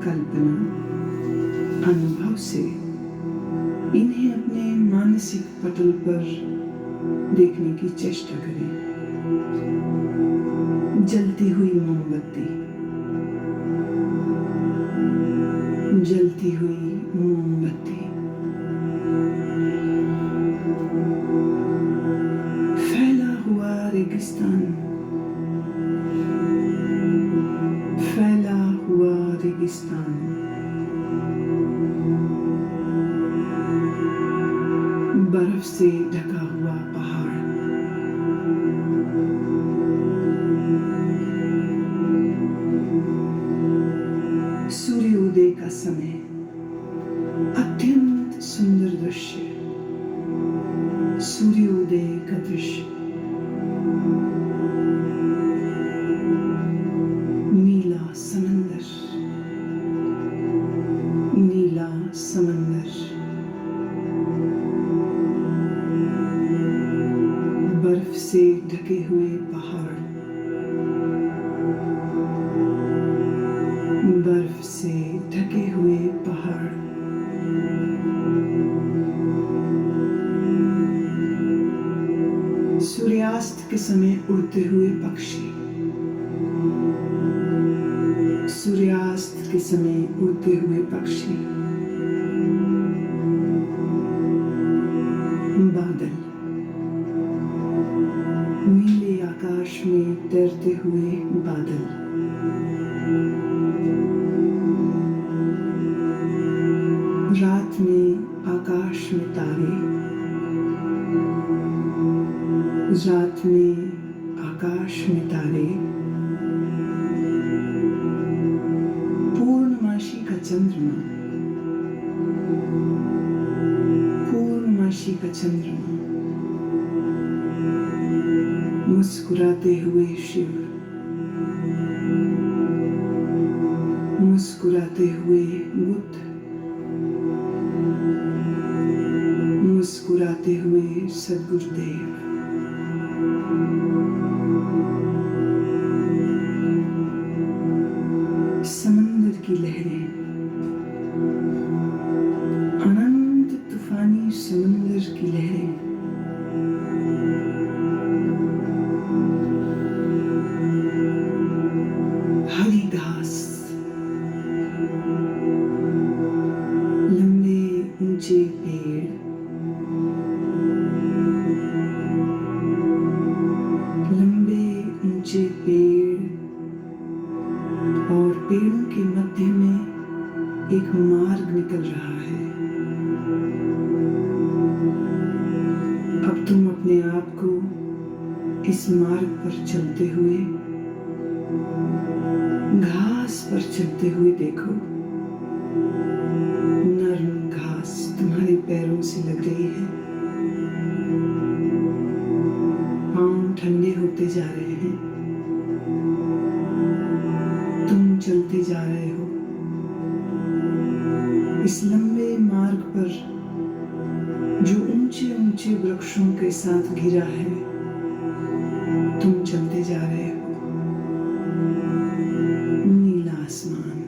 कल्पना, अनुभव से इन्हें अपने मानसिक पटल पर देखने की चेष्टा करें। जलती हुई मोमबत्ती, जलती हुई मोमबत्ती, फैला हुआ रेगिस्तान, फैला हुआ रेगिस्तान, बर्फ से ढका हुआ पहाड़, सूर्योदय का समय, अत्यंत सुंदर दृश्य, सूर्योदय का दृश्य, नीला समंदर, नीला समंदर, बर्फ से ढके हुए पहाड़, बर्फ से ढके हुए पहाड़, सूर्यास्त के समय उड़ते हुए पक्षी, सूर्यास्त के समय उड़ते हुए पक्षी, बादल, नीले आकाश में तैरते हुए बादल, रात में आकाश में तारे, रात में आकाश में तारे, पूर्णमासी का चंद्रमा, पूर्णमासी का चंद्रमा, मुस्कुराते हुए शिव, मुस्कुराते हुए बुद्ध, मुस्कुराते हुए सद्गुरुदेव, समंदर की लहरें, अनंत तूफानी समंदर की लहरें, हरी घास, लंबे ऊंचे पेड़, लंबे ऊंचे पेड़, और पेड़ों के मध्य में एक मार्ग निकल रहा है। अब तुम अपने आप को इस मार्ग पर चलते हुए, घास पर चलते हुए देखो। नरम घास तुम्हारे पैरों से लग रही है, पांव ठंडे होते जा रहे हैं, तुम चलते जा रहे हो इस लंबे मार्ग पर जो ऊंचे ऊंचे वृक्षों के साथ घिरा है। तुम चलते जा रहे हो, नीला आसमान,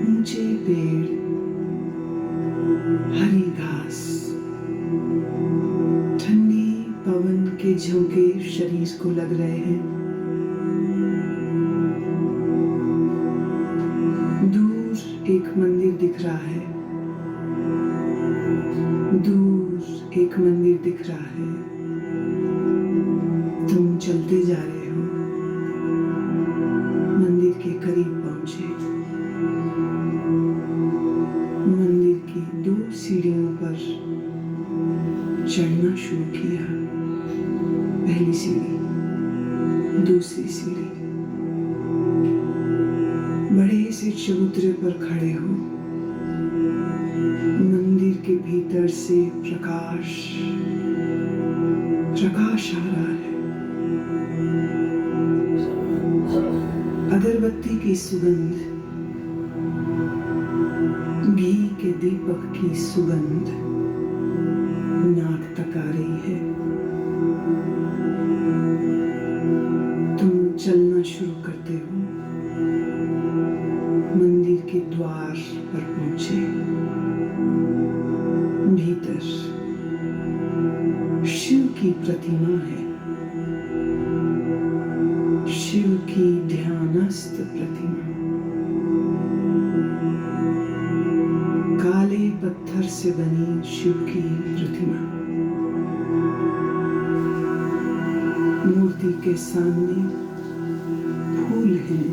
ऊंचे पेड़, हरी घास, ठंडी पवन के झोंके शरीर को लग रहे हैं। दूर एक मंदिर दिख रहा है, दूर एक मंदिर दिख रहा है। तुम चलते जा रहे हो, मंदिर के करीब पहुंचे। मंदिर की 2 सीढ़ियों पर चढ़ना शुरू किया। पहली सीढ़ी, दूसरी सीढ़ी। बड़े से चबूतरे पर खड़े हो। मंदिर के भीतर से प्रकाश प्रकाश आ रहा है। अगरबत्ती की सुगंध, घी के दीपक की सुगंध नाक तक आ रही है। तुम चलना शुरू करते हो। के द्वार पर पहुंचे। भीतर शिव की प्रतिमा है, शिव की ध्यानस्थ प्रतिमा। काले पत्थर से बनी शिव की प्रतिमा। मूर्ति के सामने फूल हैं,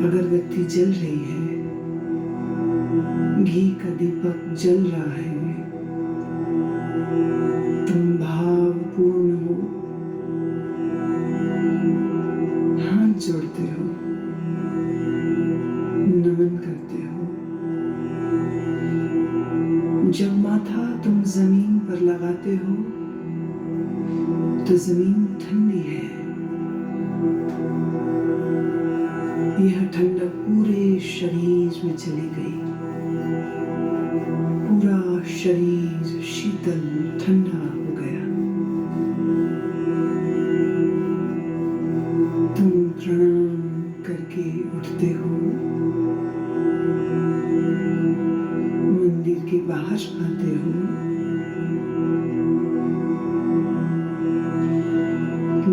अगरबत्ती जल रही है, घी का दीपक जल रहा है। तुम भावपूर्ण हो, हाथ जोड़ते हो, नमन करते हो। जब माथा तुम जमीन पर लगाते हो तो जमीन ठंडी है। यह ठंडक पूरे शरीर में चली गई। पूरा शरीर शीतल ठंडा हो गया। तुम प्रणाम करके उठते हो, मंदिर के बाहर आते हो।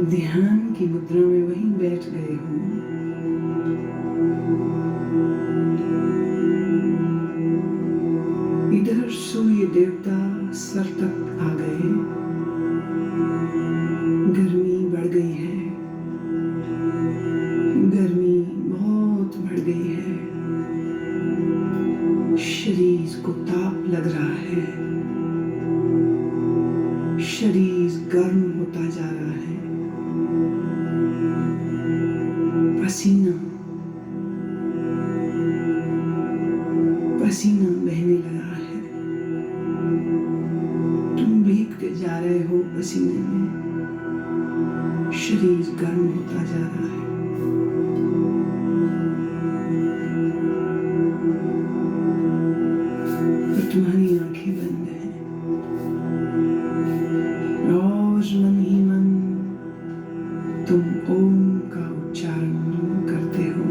ध्यान की मुद्रा में वहीं बैठ गए हो। इधर सूर्य देवता सर तक आ गए। गर्मी बढ़ गई है, गर्मी बहुत बढ़ गई है। शरीर को ताप लग रहा है, शरीर गर्म होता जा रहा है। पसीना पसीना बहने लगा है। तुम भीगते जा रहे हो पसीने में। शरीर गर्म होता जा रहा है। और तुम्हारी आंखें बंद हैं और मन ही मन तुम ओम का उच्चारण करते हो।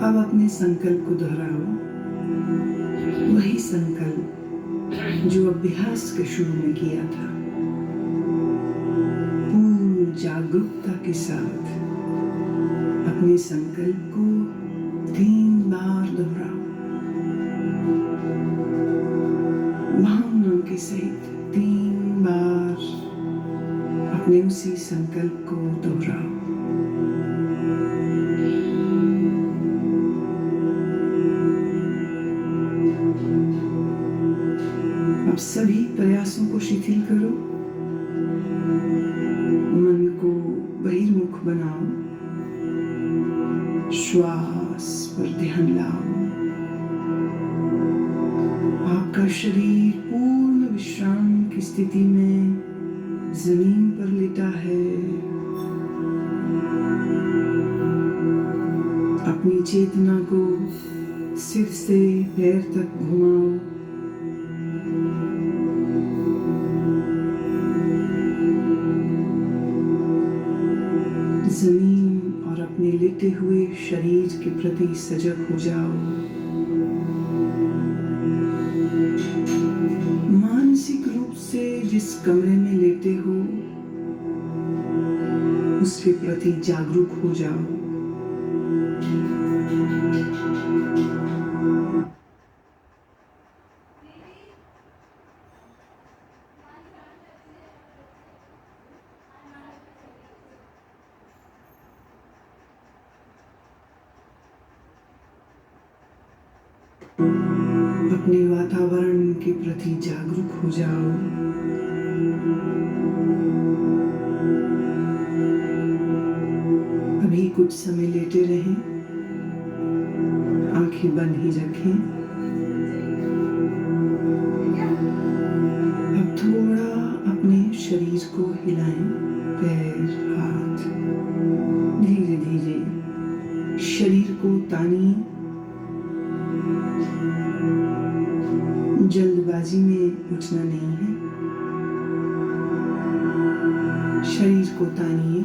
अब अपने संकल्प को दोहराओ। वही संकल्प जो अभ्यास के शुरू में किया था। पूर्ण जागरूकता के साथ अपने संकल्प को 3 बार दोहराओ। भावनाओं के सहित 3 बार अपने उसी संकल्प को दोहराओ। अब सभी प्रयासों को शिथिल करो। मन को बहिर्मुख बनाओ। श्वास पर ध्यान लाओ। आपका शरीर पूर्ण विश्राम की स्थिति में जमीन पर लेटा है। अपनी चेतना को सिर से पैर तक घुमाओ। जमीन और अपने लेटे हुए शरीर के प्रति सजग हो जाओ। मानसिक रूप से जिस कमरे में लेटे हो उसके प्रति जागरूक हो जाओ। अपने वातावरण के प्रति जागरूक हो जाओ। कुछ समय लेटे रहें, आंखें बंद ही रखें। अब थोड़ा अपने शरीर को हिलाएं, पैर, हाथ, धीरे धीरे शरीर को तानिए। जल्दबाजी में उठना नहीं है, शरीर को तानिए।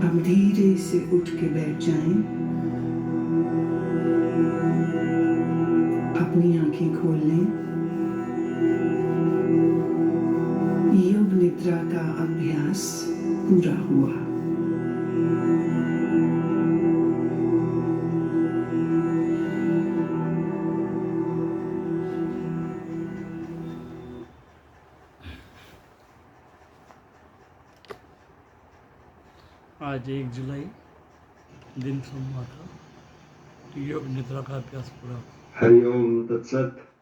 अब धीरे से उठ के बैठ जाएं, अपनी आंखें खोल लें। योग निद्रा का अभ्यास पूरा हुआ। आज 1 जुलाई दिन सोमवार का योग निद्रा का अभ्यास पूरा। हरिओम तत्सत।